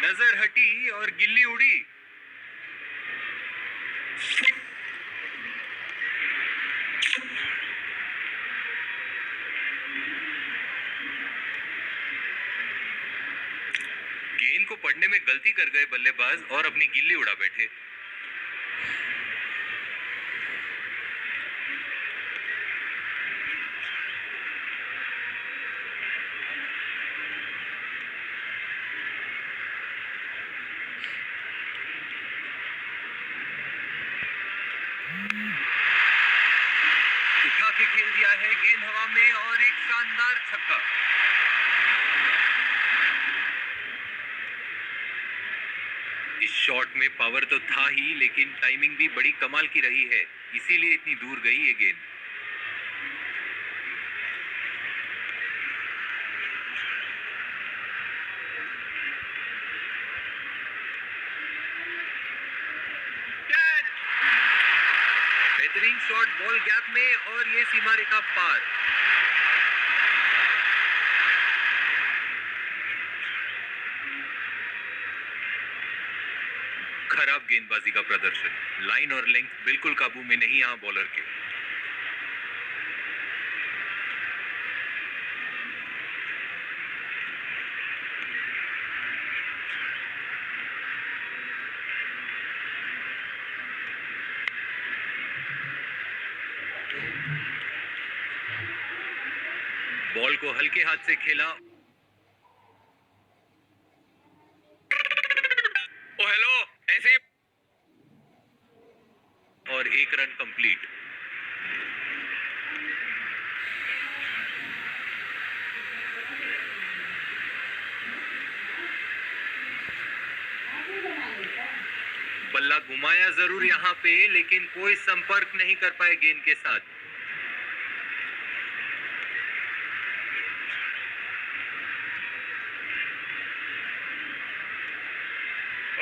नजर हटी और गिल्ली उड़ी। गेंद को पढ़ने में गलती कर गए बल्लेबाज और अपनी गिल्ली उड़ा बैठे। उठा के खेल दिया है, गेंद हवा में और एक शानदार छक्का। इस शॉट में पावर तो था ही, लेकिन टाइमिंग भी बड़ी कमाल की रही है, इसीलिए इतनी दूर गई ये गेंद। बेहतरीन शॉट बॉल गैप में और ये सीमा रेखा पार। खराब गेंदबाजी का प्रदर्शन, लाइन और लेंथ बिल्कुल काबू में नहीं यहां बॉलर के। बॉल को हल्के हाथ से खेला। ओ हेलो, ऐसे और एक रन कंप्लीट। बल्ला घुमाया जरूर यहां पे, लेकिन कोई संपर्क नहीं कर पाए गेंद के साथ।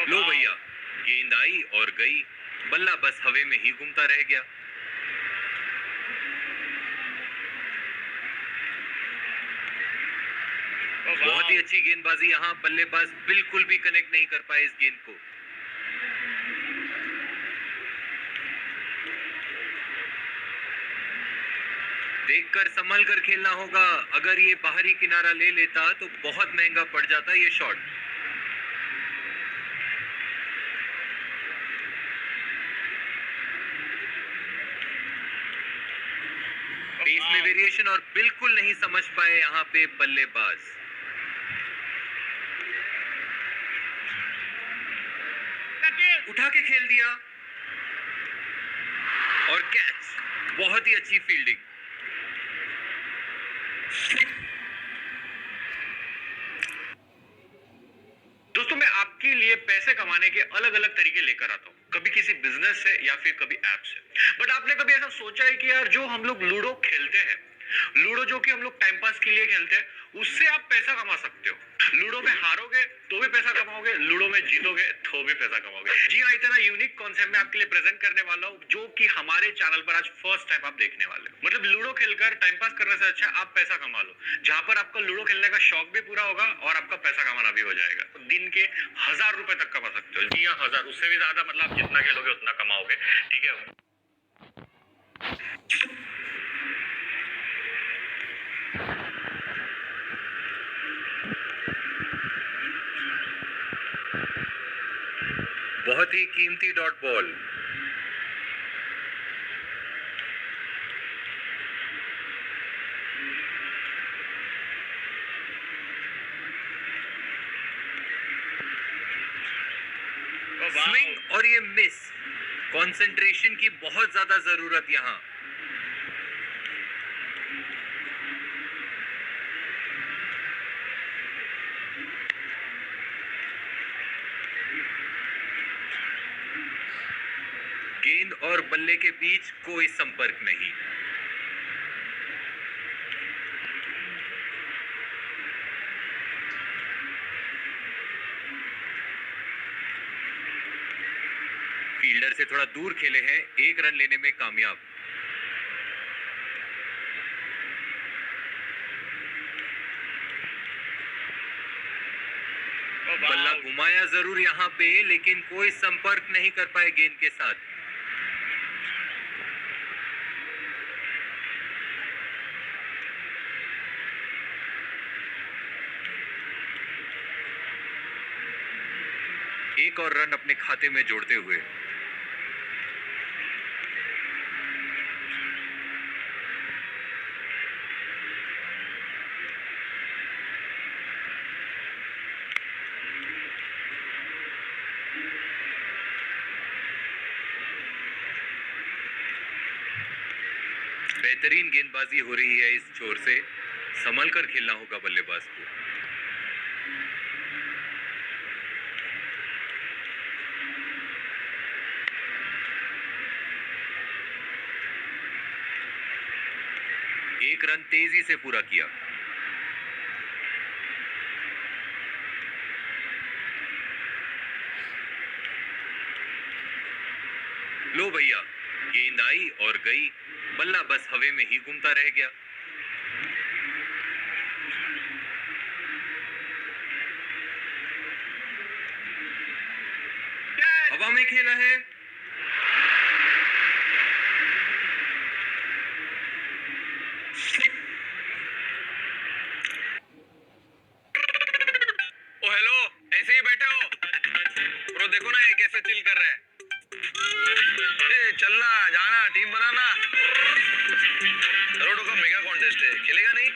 लो भैया, गेंद आई और गई, बल्ला बस हवा में ही घूमता रह गया। बहुत ही अच्छी गेंदबाजी यहां, बल्लेबाज बिल्कुल भी कनेक्ट नहीं कर पाए इस गेंद को। देखकर संभल कर खेलना होगा, अगर ये बाहरी किनारा ले लेता तो बहुत महंगा पड़ जाता ये शॉट। पेस में वेरिएशन और बिल्कुल नहीं समझ पाए यहाँ पे बल्लेबाज। उठा के खेल दिया और कैच। बहुत ही अच्छी फील्डिंग। दोस्तों, मैं आपके लिए पैसे कमाने के अलग अलग तरीके लेकर आता हूँ, कभी किसी बिजनेस से या फिर कभी ऐप से। बट आपने कभी ऐसा सोचा है कि यार, जो हम लोग लूडो खेलते हैं, लूडो जो कि हम लोग टाइम पास के लिए खेलते हैं, उससे आप पैसा कमा सकते हो। लूडो में हारोगे तो भी पैसा कमाओगे, लूडो में जीतोगे तो भी पैसा कमाओगे। जी हाँ, इतना यूनिक कॉन्सेप्ट मैं आपके लिए प्रेजेंट करने वाला हूँ, जो कि हमारे चैनल पर आज फर्स्ट टाइम आप देखने वाले हो। मतलब लूडो खेलकर टाइम पास करने से अच्छा आप पैसा कमा लो, जहां पर आपका लूडो खेलने का शौक भी पूरा होगा और आपका पैसा कमाना भी हो जाएगा। दिन के 1000 रुपए तक कमा सकते हो। जी हाँ, 1000, उससे भी ज्यादा, मतलब आप जितना खेलोगे उतना कमाओगे। ठीक है। बहुत ही कीमती डॉट बॉल। स्विंग और ये मिस। कंसंट्रेशन की बहुत ज्यादा जरूरत यहां। गेंद और बल्ले के बीच कोई संपर्क नहीं। फील्डर से थोड़ा दूर खेले हैं, एक रन लेने में कामयाब। बल्ला घुमाया जरूर यहाँ पे, लेकिन कोई संपर्क नहीं कर पाए गेंद के साथ। एक और रन अपने खाते में जोड़ते हुए बेहतरीन गेंदबाजी हो रही है इस छोर से, संभल कर खेलना होगा बल्लेबाज को। एक रन तेजी से पूरा किया। लो भैया, गेंद आई और गई, बल्ला बस हवा में ही घूमता रह गया। हवा में खेला है। ओ हेलो, ऐसे ही बैठे हो? ब्रो देखो ना ये कैसे चिल कर रहा है। ए चलना, जाना, टीम बनाना। करोड़ों का मेगा कॉन्टेस्ट है, खेलेगा नहीं?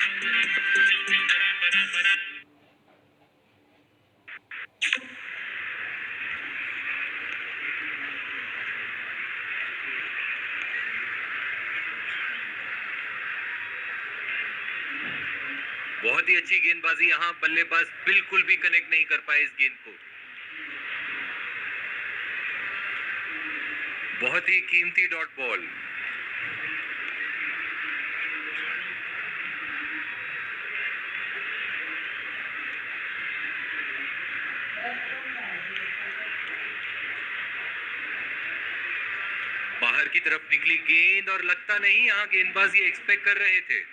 बहुत ही अच्छी गेंदबाजी यहाँ, बल्लेबाज बिल्कुल भी कनेक्ट नहीं कर पाए इस गेंद को। बहुत ही कीमती डॉट बॉल। बाहर की तरफ निकली गेंद और लगता नहीं यहाँ गेंदबाजी एक्सपेक्ट कर रहे थे।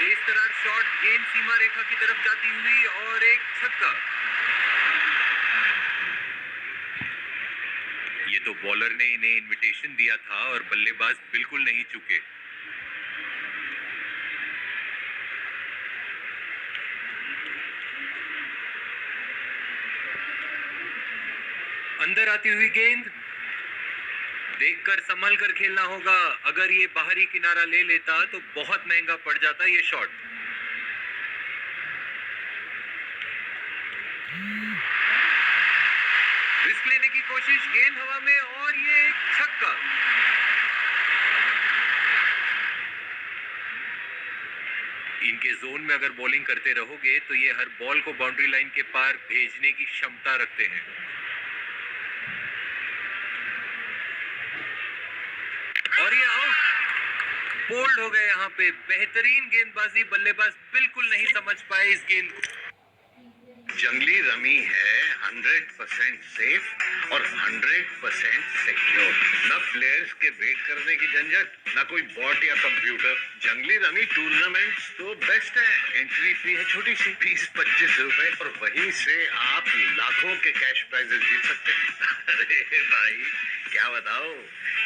तेज तरार शॉट, गेंद सीमा रेखा की तरफ जाती हुई और एक छक्का। ये तो बॉलर ने इन्हें इनविटेशन दिया था और बल्लेबाज बिल्कुल नहीं चूके। अंदर आती हुई गेंद, देखकर संभल कर खेलना होगा। अगर ये बाहरी किनारा ले लेता तो बहुत महंगा पड़ जाता ये शॉट। रिस्क लेने की कोशिश, गेंद हवा में और ये एक छक्का। इनके जोन में अगर बॉलिंग करते रहोगे तो ये हर बॉल को बाउंड्री लाइन के पार भेजने की क्षमता रखते हैं। और ये आउट, बोल्ड हो गए यहाँ पे। बेहतरीन गेंदबाजी, बल्लेबाज बिल्कुल नहीं समझ पाए इस गेंद को। जंगली रमी है 100% सेफ और 100% सिक्योर। न प्लेयर्स के वेट करने की झंझट, न कोई बॉट या कंप्यूटर। जंगली रमी टूर्नामेंट्स तो बेस्ट है। एंट्री फी है छोटी सी, फीस 25 रुपए और वहीं से आप लाखों के कैश प्राइजेस जीत सकते हैं। अरे भाई क्या बताओ,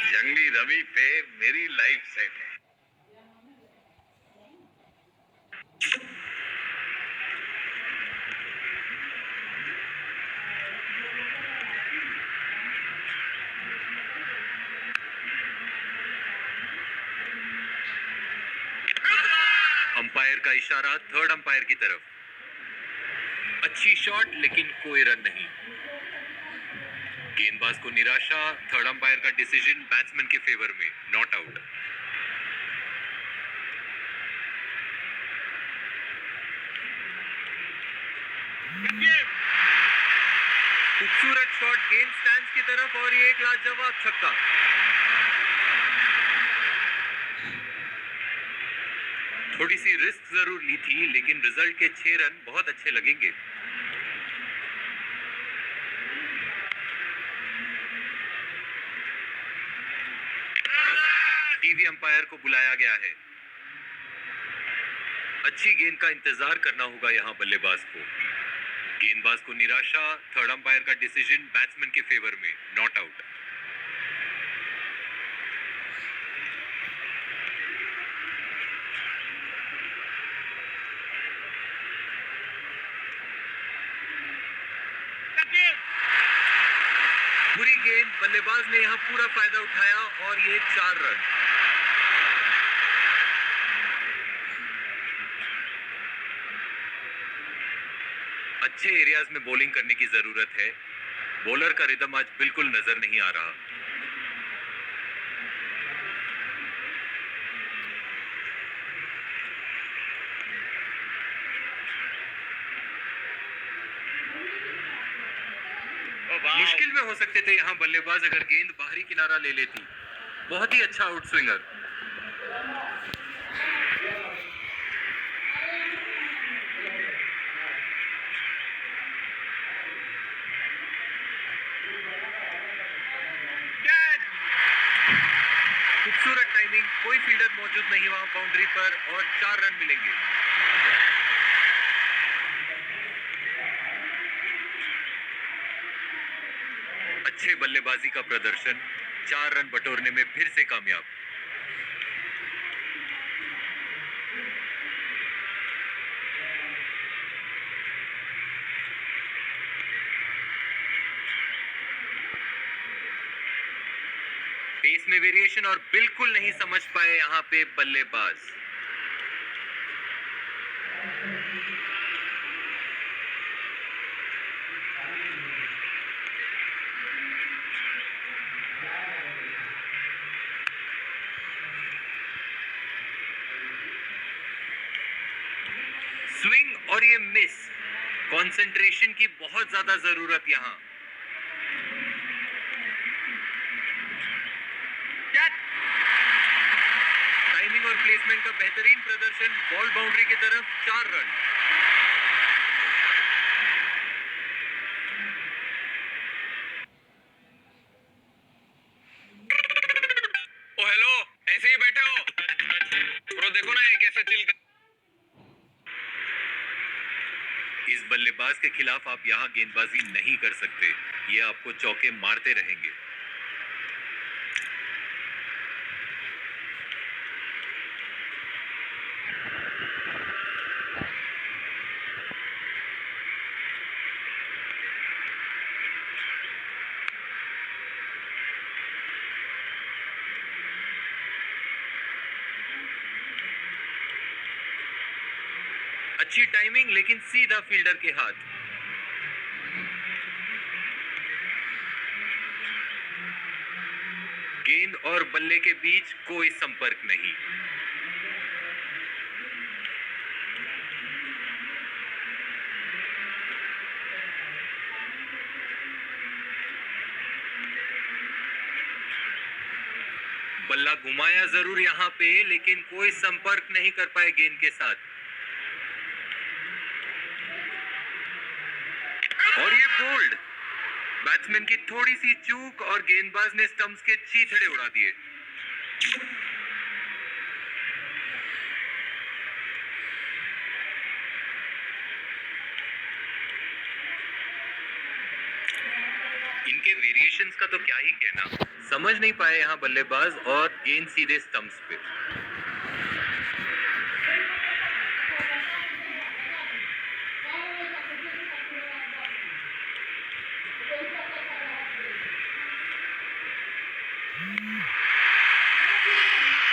जंगली रमी पे मेरी लाइफ सेट है। अंपायर का इशारा थर्ड अंपायर की तरफ। अच्छी शॉट लेकिन कोई रन नहीं। गेंदबाज को निराशा, थर्ड अंपायर का डिसीजन बैट्समैन के फेवर में, नॉट आउट। खूबसूरत शॉट, गेंद स्टैंड्स की तरफ और ये एक लाजवाब छक्का। थोड़ी सी रिस्क जरूर ली थी, लेकिन रिजल्ट के 6 रन बहुत अच्छे लगेंगे। टीवी अंपायर को बुलाया गया है। अच्छी गेंद का इंतजार करना होगा यहाँ बल्लेबाज को। गेंदबाज को निराशा, थर्ड अंपायर का डिसीजन बैट्समैन के फेवर में, नॉट आउट। बुरी गेंद, बल्लेबाज ने यहाँ पूरा फायदा उठाया और ये 4 रन। अच्छे एरियाज में बॉलिंग करने की जरूरत है। बॉलर का रिदम आज बिल्कुल नजर नहीं आ रहा। मुश्किल में हो सकते थे यहाँ बल्लेबाज अगर गेंद बाहरी किनारा ले लेती। बहुत ही अच्छा आउट स्विंगर। खूबसूरत टाइमिंग, कोई फील्डर मौजूद नहीं वहां बाउंड्री पर और 4 रन मिलेंगे। अच्छे बल्लेबाजी का प्रदर्शन, 4 रन बटोरने में फिर से कामयाब। पेस में वेरिएशन और बिल्कुल नहीं समझ पाए यहाँ पे बल्लेबाज। स्विंग और ये मिस, कंसंट्रेशन की बहुत ज्यादा जरूरत यहाँ। टाइमिंग और प्लेसमेंट का बेहतरीन प्रदर्शन, बॉल बाउंड्री की तरफ, 4 रन। ओ हेलो, ऐसे ही बैठे हो? ब्रो देखो ना ये कैसे चिल कर। इस बल्लेबाज के खिलाफ आप यहाँ गेंदबाजी नहीं कर सकते। ये आपको चौके मारते रहेंगे। अच्छी टाइमिंग, लेकिन सीधा फील्डर के हाथ। गेंद और बल्ले के बीच कोई संपर्क नहीं। बल्ला घुमाया जरूर यहाँ पे, लेकिन कोई संपर्क नहीं कर पाए गेंद के साथ। और ये बोल्ड, बैट्समैन की थोड़ी सी चूक और गेंदबाज ने स्टंप्स के चीथड़े उड़ा दिए। इनके वेरिएशंस का तो क्या ही कहना, समझ नहीं पाए यहाँ बल्लेबाज और गेंद सीधे स्टंप्स पे।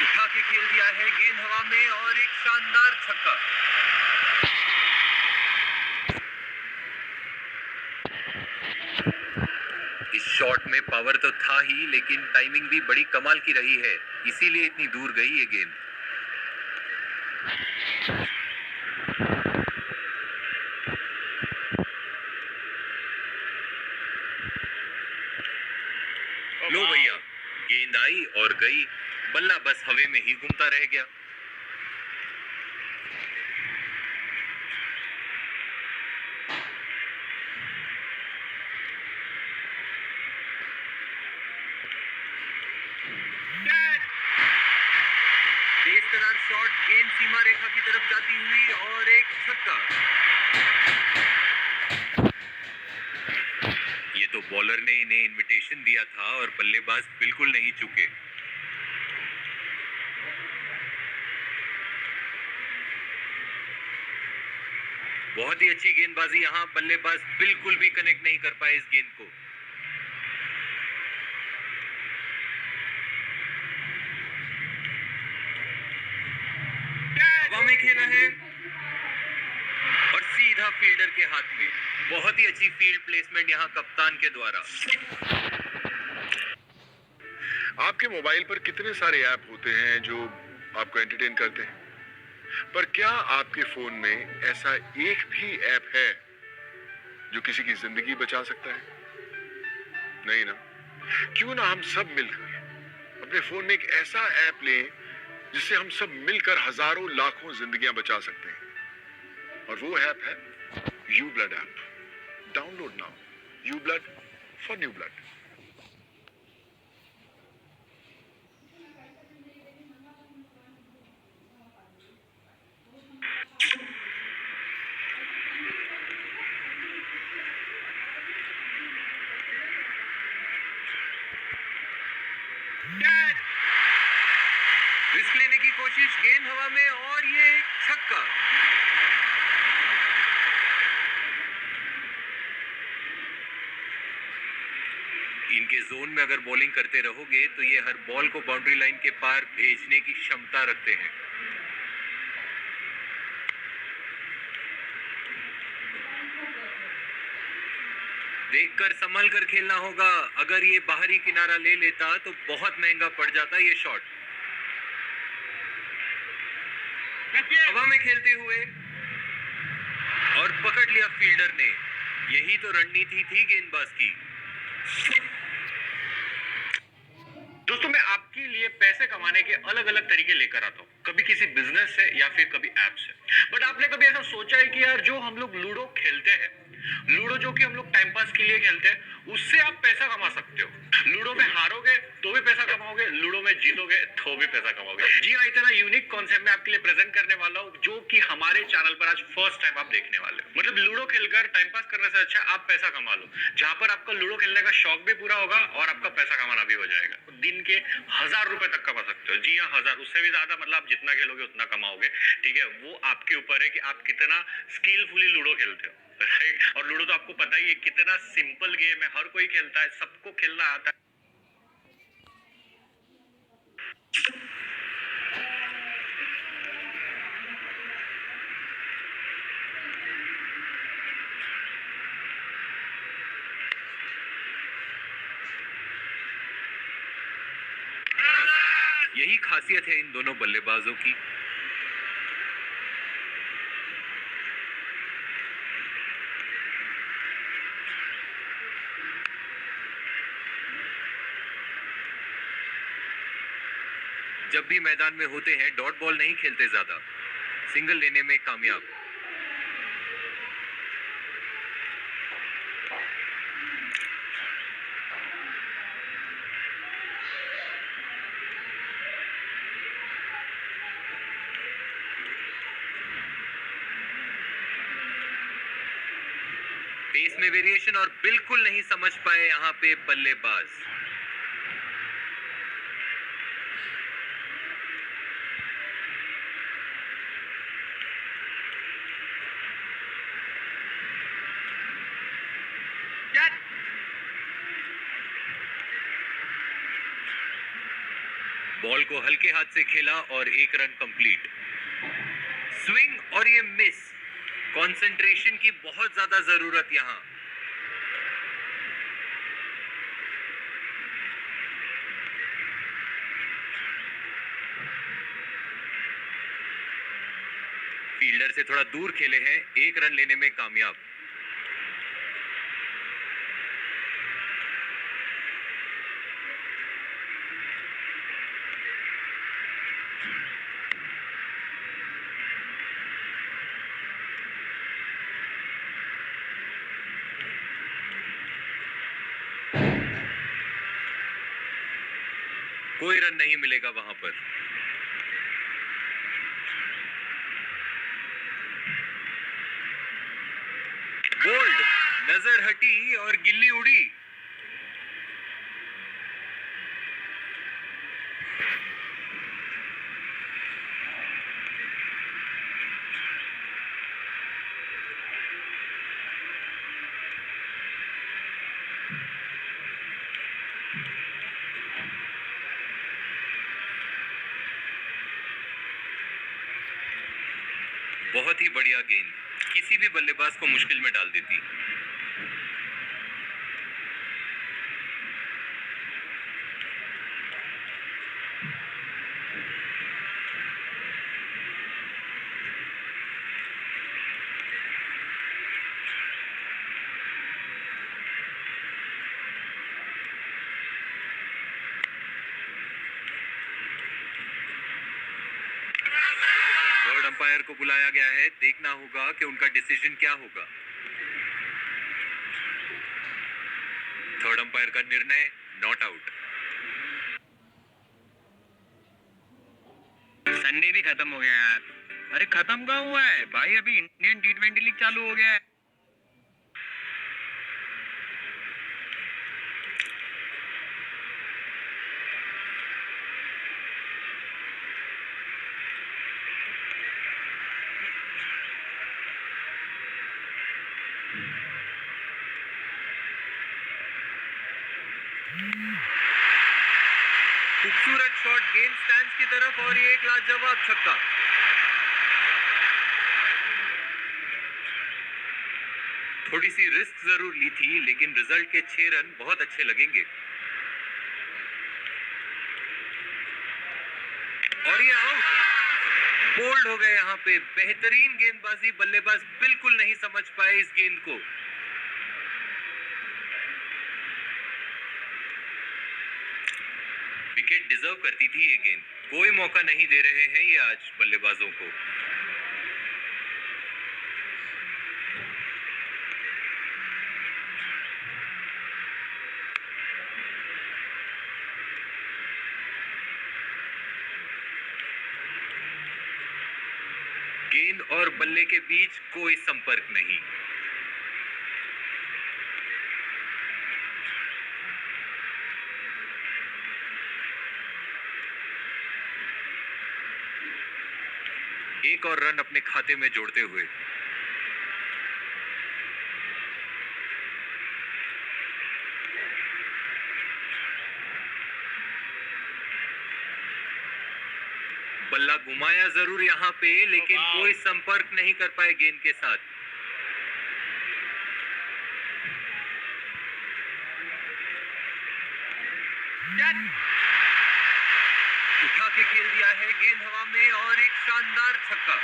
उठा के खेल दिया है, गेंद हवा में और एक शानदार छक्का। इस शॉट में पावर तो था ही, लेकिन टाइमिंग भी बड़ी कमाल की रही है, इसीलिए इतनी दूर गई ये गेंद। लो भैया, गेंद आई और गई, बल्ला बस हवा में ही घूमता रह गया। शॉट, गेंद सीमा रेखा की तरफ जाती हुई और एक छक्का। ये तो बॉलर ने इन्हें इनविटेशन दिया था और बल्लेबाज बिल्कुल नहीं चूके। बहुत ही अच्छी गेंदबाजी यहाँ, बल्लेबाज बिल्कुल भी कनेक्ट नहीं कर पाए इस गेंद को। हवा में खेला है और सीधा फील्डर के हाथ में। बहुत ही अच्छी फील्ड प्लेसमेंट यहाँ कप्तान के द्वारा। आपके मोबाइल पर कितने सारे ऐप होते हैं जो आपको एंटरटेन करते हैं, पर क्या आपके फोन में ऐसा एक भी ऐप है जो किसी की जिंदगी बचा सकता है? नहीं ना? क्यों ना हम सब मिलकर अपने फोन में एक ऐसा ऐप लें जिससे हम सब मिलकर हजारों लाखों जिंदगियां बचा सकते हैं, और वो ऐप है you blood app. Download now you blood for new blood. Risk लेने की कोशिश, गेंद हवा में और ये एक छक्का। इनके जोन में अगर बॉलिंग करते रहोगे तो ये हर बॉल को बाउंड्री लाइन के पार भेजने की क्षमता रखते हैं। देखकर संभल कर खेलना होगा, अगर ये बाहरी किनारा ले लेता तो बहुत महंगा पड़ जाता ये शॉट। हवा में खेलते हुए और पकड़ लिया फील्डर ने। यही तो रणनीति थी गेंदबाज की। दोस्तों, मैं आपके लिए पैसे कमाने के अलग अलग तरीके लेकर आता हूँ, कभी किसी बिजनेस से या फिर कभी ऐप से। बट आपने कभी ऐसा सोचा है कि यार जो हम लोग लूडो खेलते हैं, लूडो जो कि हम लोग टाइम पास के लिए खेलते हैं, उससे आप पैसा कमा सकते हो। लूडो में हारोगे तो भी पैसा कमाओगे, लूडो में जीतोगे तो भी पैसा कमाओगे। जी हाँ, इतना यूनिक कॉन्सेप्ट मैं आपके लिए प्रेजेंट करने वाला हूँ, जो कि हमारे चैनल पर आज फर्स्ट टाइम आप देखने वाले हो। मतलब लूडो खेलकर टाइम पास करने से अच्छा आप पैसा कमा लो, जहां पर आपका लूडो खेलने का शौक भी पूरा होगा और आपका पैसा कमाना भी हो जाएगा। दिन के 1000 रुपए तक कमा सकते हो। जी हाँ, 1000, उससे भी ज्यादा, मतलब आप जितना खेलोगे उतना कमाओगे। ठीक है, वो आपके ऊपर है कि आप कितना स्किलफुली लूडो खेलते हो, राइट? और लूडो तो आपको पता ही है कितना सिंपल गेम है, हर कोई खेलता है, सबको खेलना आता है। यही खासियत है इन दोनों बल्लेबाजों की। जब भी मैदान में होते हैं डॉट बॉल नहीं खेलते, ज्यादा सिंगल लेने में कामयाब। पेस में वेरिएशन और बिल्कुल नहीं समझ पाए यहाँ पे बल्लेबाज। बॉल को हल्के हाथ से खेला और एक रन कंप्लीट। स्विंग और ये मिस, कंसंट्रेशन की बहुत ज्यादा जरूरत यहां। फील्डर से थोड़ा दूर खेले हैं, एक रन लेने में कामयाब। कोई रन नहीं मिलेगा वहां पर। नजर हटी और गिल्ली उड़ी। बहुत ही बढ़िया गेंद, किसी भी बल्लेबाज को मुश्किल में डाल देती। थर्ड अंपायर को बुलाया गया है, देखना होगा कि उनका डिसीजन क्या होगा। थर्ड अंपायर का निर्णय नॉट आउट। संडे भी खत्म हो गया यार। अरे खत्म कहाँ हुआ है भाई, अभी इंडियन T20 लीग चालू हो गया है। खूबसूरत शॉट गेंद स्टैंड्स की तरफ और ये एक लाजवाब छक्का। थोड़ी सी रिस्क जरूर ली थी, लेकिन रिजल्ट के 6 रन बहुत अच्छे लगेंगे। और ये आउट। बोल्ड हो गए यहाँ पे। बेहतरीन गेंदबाजी, बल्लेबाज बिल्कुल नहीं समझ पाए इस गेंद को। विकेट डिजर्व करती थी ये गेंद। कोई मौका नहीं दे रहे हैं ये आज बल्लेबाजों को। गेंद और बल्ले के बीच कोई संपर्क नहीं। एक और रन अपने खाते में जोड़ते हुए बल्ला घुमाया जरूर यहाँ पे, लेकिन कोई संपर्क नहीं कर पाए गेंद के साथ। उठा के खेल दिया है गेंद हवा में और एक शानदार छक्का।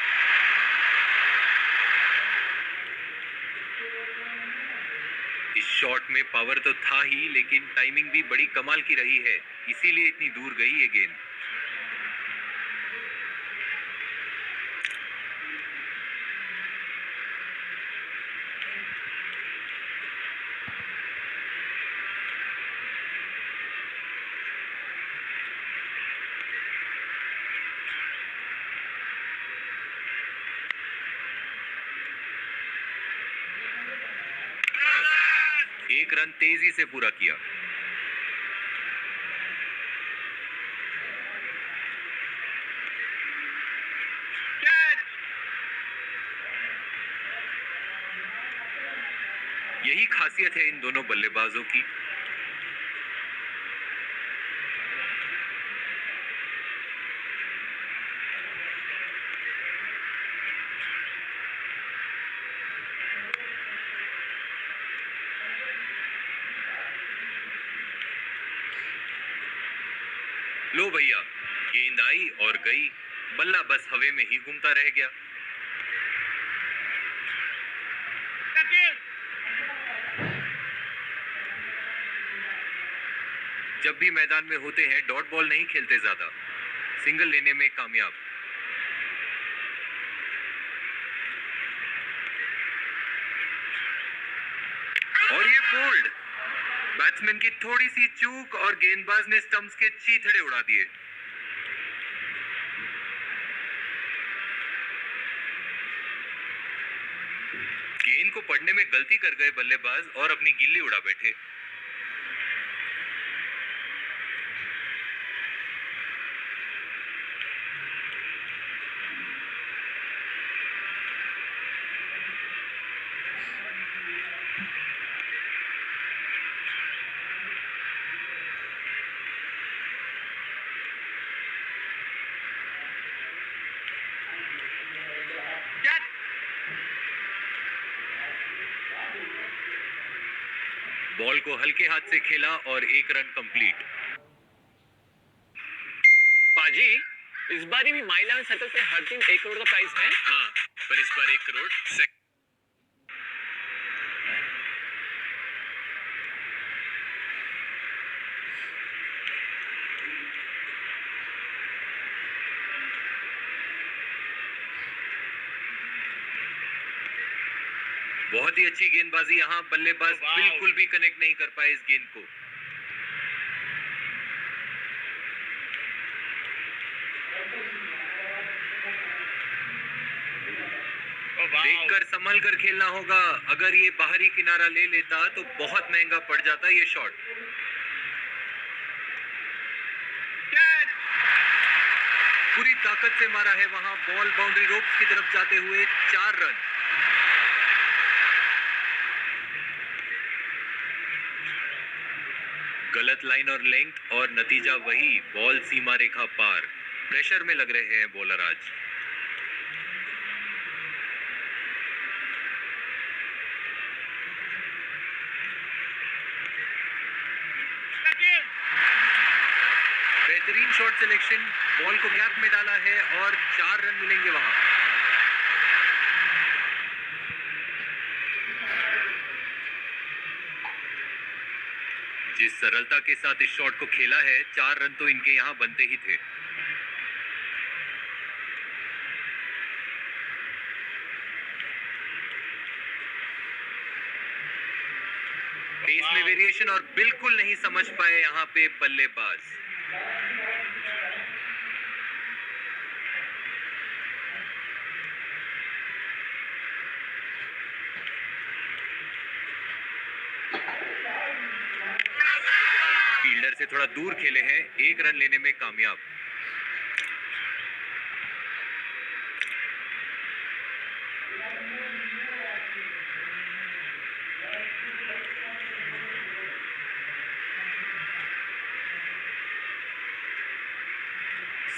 इस शॉट में पावर तो था ही, लेकिन टाइमिंग भी बड़ी कमाल की रही है, इसीलिए इतनी दूर गई ये गेंद। एक रन तेजी से पूरा किया। यही खासियत है इन दोनों बल्लेबाजों की। लो भैया, गेंद आई और गई, बल्ला बस हवा में ही घूमता रह गया। जब भी मैदान में होते हैं डॉट बॉल नहीं खेलते ज्यादा, सिंगल लेने में कामयाब। और ये बोल्ड, बैट्समैन की थोड़ी सी चूक और गेंदबाज ने स्टंप्स के चीथड़े उड़ा दिए। गेंद को पढ़ने में गलती कर गए बल्लेबाज और अपनी गिल्ली उड़ा बैठे। बॉल को हल्के हाथ से खेला और 1 रन कंप्लीट। पाजी, इस बारी भी माई 11 सेटल पे हर दिन 1 करोड़ का प्राइस है। हाँ, पर इस बार 1 करोड़ बहुत ही अच्छी गेंदबाजी यहाँ, बल्लेबाज बिल्कुल भी कनेक्ट नहीं कर पाए इस गेंद को। देखकर संभल कर खेलना होगा, अगर ये बाहरी किनारा ले लेता तो बहुत महंगा पड़ जाता ये शॉट। पूरी ताकत से मारा है वहां, बॉल बाउंड्री रोप्स की तरफ जाते हुए 4 रन। गलत लाइन और लेंथ और नतीजा वही, बॉल सीमा रेखा पार। प्रेशर में लग रहे हैं बॉलर आज। बेहतरीन शॉट सिलेक्शन, बॉल को गैप में डाला है और 4 रन मिलेंगे वहां। जिस सरलता के साथ इस शॉट को खेला है, 4 रन तो इनके यहां बनते ही थे। पेस में वेरिएशन और बिल्कुल नहीं समझ पाए यहां पे बल्लेबाज। फील्डर से थोड़ा दूर खेले हैं, 1 रन लेने में कामयाब।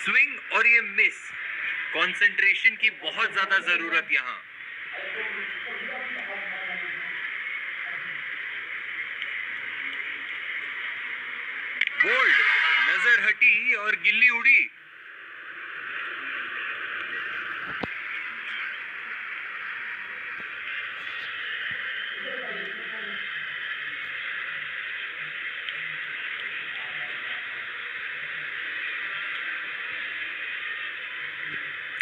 स्विंग और ये मिस, कंसंट्रेशन की बहुत ज्यादा जरूरत यहां। बोल्ड, नजर हटी और गिल्ली उड़ी।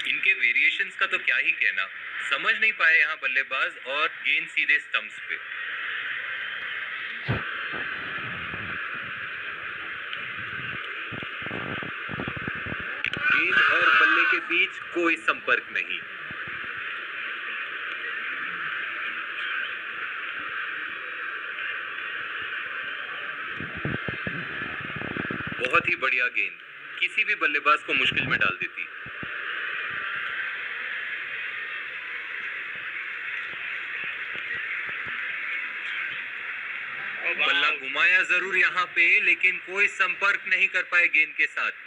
इनके वेरिएशंस का तो क्या ही कहना, समझ नहीं पाए यहां बल्लेबाज और गेंद सीधे स्टंप्स पे। गेंद और बल्ले के बीच कोई संपर्क नहीं। बहुत ही बढ़िया गेंद, किसी भी बल्लेबाज को मुश्किल में डाल देती। बल्ला घुमाया जरूर यहाँ पे, लेकिन कोई संपर्क नहीं कर पाए गेंद के साथ।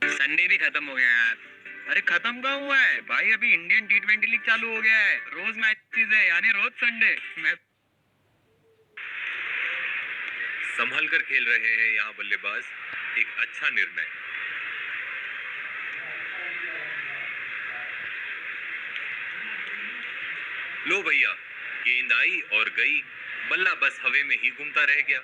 संडे भी खत्म हो गया यार। अरे खत्म कहाँ हुआ है भाई, अभी इंडियन T20 लीग चालू हो गया है। रोज मैचेस है, यानी रोज संडे। मैं संभल कर खेल रहे हैं यहाँ बल्लेबाज, एक अच्छा निर्णय। लो भैया, गेंद आई और गई, बल्ला बस हवा में ही घूमता रह गया।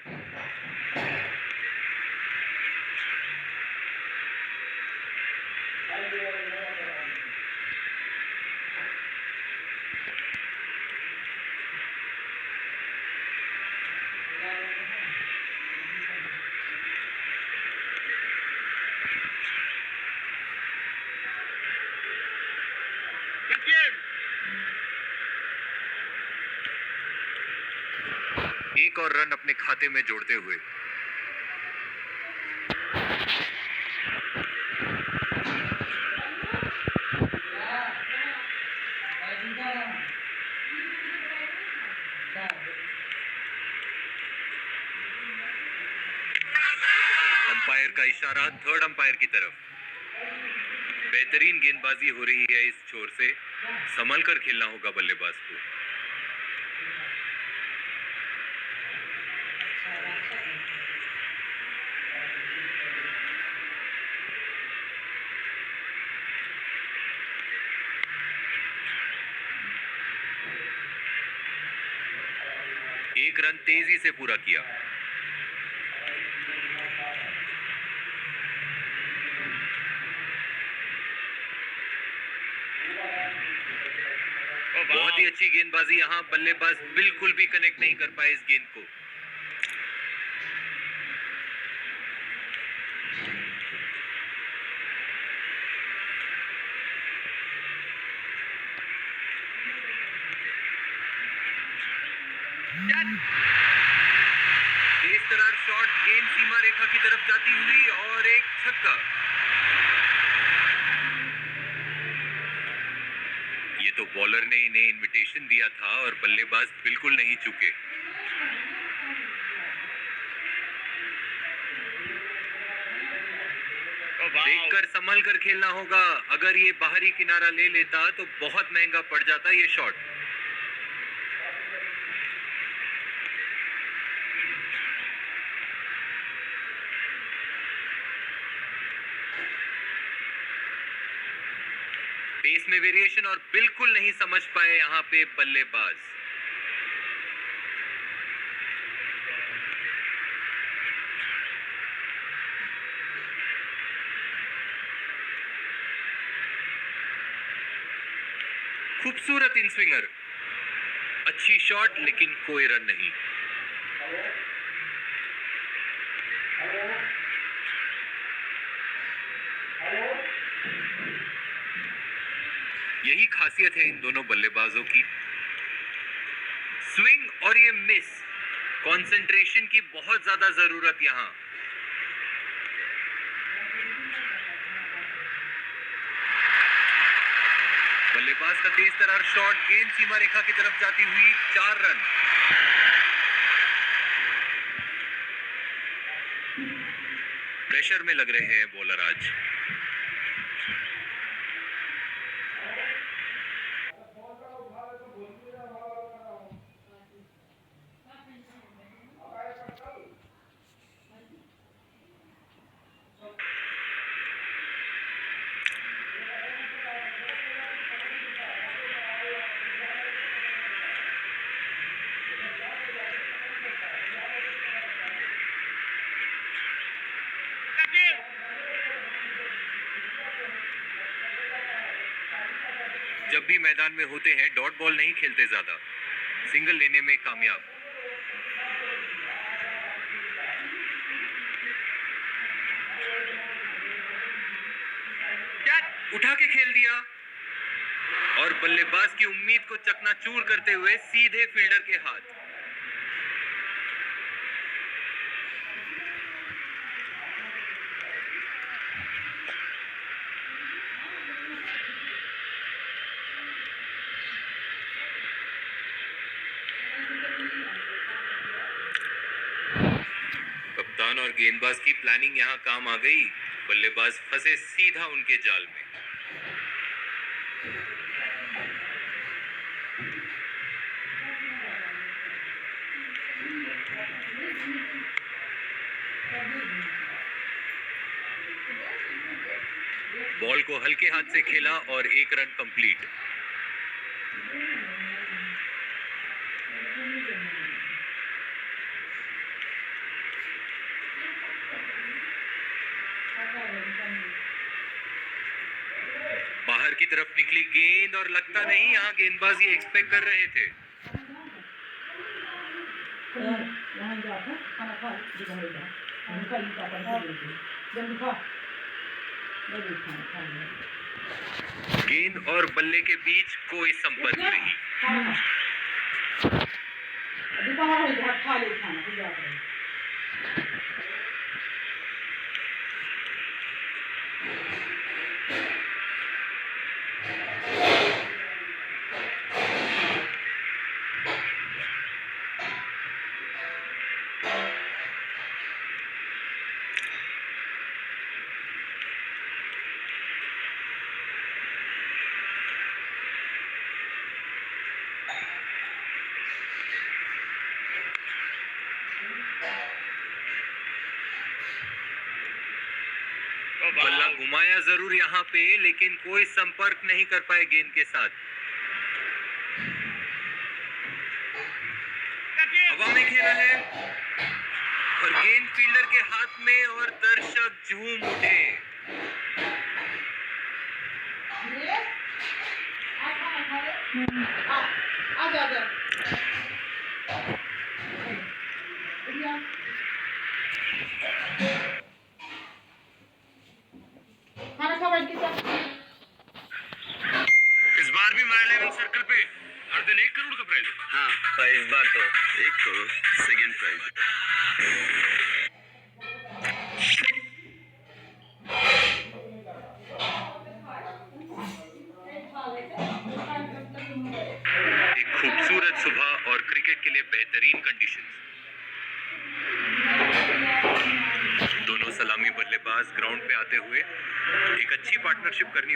एक और रन अपने खाते में जोड़ते हुए। अंपायर का इशारा थर्ड अंपायर की तरफ। बेहतरीन गेंदबाजी हो रही है इस छोर से, संभल कर खेलना होगा बल्लेबाज को। एक रन तेजी से पूरा किया। बहुत ही अच्छी गेंदबाजी यहाँ, बल्लेबाज बिल्कुल भी कनेक्ट नहीं कर पाए इस गेंद को। तेज तर्रार शॉट, गेंद सीमा रेखा की तरफ जाती हुई और एक छक्का। ये तो बॉलर ने इन्हें इनविटेशन दिया था और बल्लेबाज बिल्कुल नहीं चूके। देखकर संभल कर खेलना होगा, अगर ये बाहरी किनारा ले लेता तो बहुत महंगा पड़ जाता ये शॉट। पेस में वेरिएशन और बिल्कुल नहीं समझ पाए यहाँ पे बल्लेबाज। खूबसूरत इन स्विंगर, अच्छी शॉट लेकिन कोई रन नहीं। यही खासियत है इन दोनों बल्लेबाजों की, स्विंग और ये मिस। कंसंट्रेशन की बहुत ज्यादा जरूरत यहाँ। बल्लेबाज का तेज तर्रार शॉट, गेंद सीमा रेखा की तरफ जाती हुई, 4 रन। प्रेशर में लग रहे हैं बॉलर आज। जब भी मैदान में होते हैं डॉट बॉल नहीं खेलते ज्यादा, सिंगल लेने में कामयाब। उठा के खेल दिया और बल्लेबाज की उम्मीद को चकनाचूर करते हुए सीधे फील्डर के हाथ। कप्तान और गेंदबाज की प्लानिंग यहां काम आ गई, बल्लेबाज फंसे सीधा उनके जाल में। बॉल को हल्के हाथ से खेला और 1 रन कंप्लीट। बाहर की तरफ निकली गेंद और लगता नहीं यहाँ गेंदबाज ये एक्सपेक्ट कर रहे थे। गेंद और बल्ले के बीच कोई संपर्क नहीं। दोपहर हो गया खा ले खाना फिर जा कर बल्ला घुमाया जरूर यहाँ पे, लेकिन कोई संपर्क नहीं कर पाए गेंद के साथ। हवा में खेला है और गेंद फील्डर के हाथ में और दर्शक झूम उठे। आ जा जा खाना खा बैठ के जा इस बार भी माय 11 सर्कल पे हर दिन 1 करोड़ का प्राइज है। हाँ इस बार तो 1 करोड़ सेकंड प्राइज। एक खूबसूरत सुबह और क्रिकेट के लिए बेहतरीन कंडीशंस। दोनों सलामी बल्लेबाज ग्राउंड पे आते हुए एक अच्छी पार्टनरशिप करनी